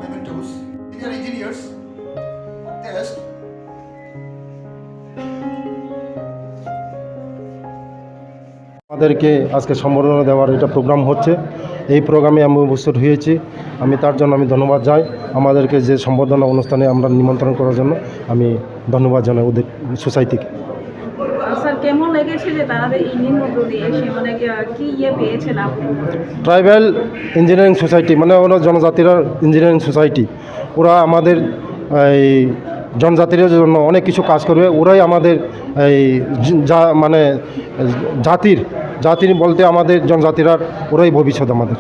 mementos. Senior engineers, test. আমাদেরকে আজকে সম্বর্ধনা দেওয়ার এটা প্রোগ্রাম হচ্ছে। এই প্রোগ্রামে আমি উপস্থিত হয়েছি, আমি তার জন্য আমি ধন্যবাদ যাই। আমাদেরকে যে সম্বর্ধনা অনুষ্ঠানে আমরা নিমন্ত্রণ করার জন্য আমি ধন্যবাদ জানাই ওদের সোসাইটিকে। স্যার কেমন লেগেছে যে তারা এই নিমন্ত্রণ দিয়ে এসে মানে কি পেয়েছেন আপনি? ট্রাইবাল ইঞ্জিনিয়ারিং সোসাইটি মানে ওরা জনজাতিরা ইঞ্জিনিয়ারিং সোসাইটি, ওরা আমাদের এই জনজাতির জন্য অনেক কিছু কাজ করবে। ওরাই আমাদের এই মানে জাতির বলতে আমাদের জনজাতিরা ওরাই ভবিষ্যৎ আমাদের।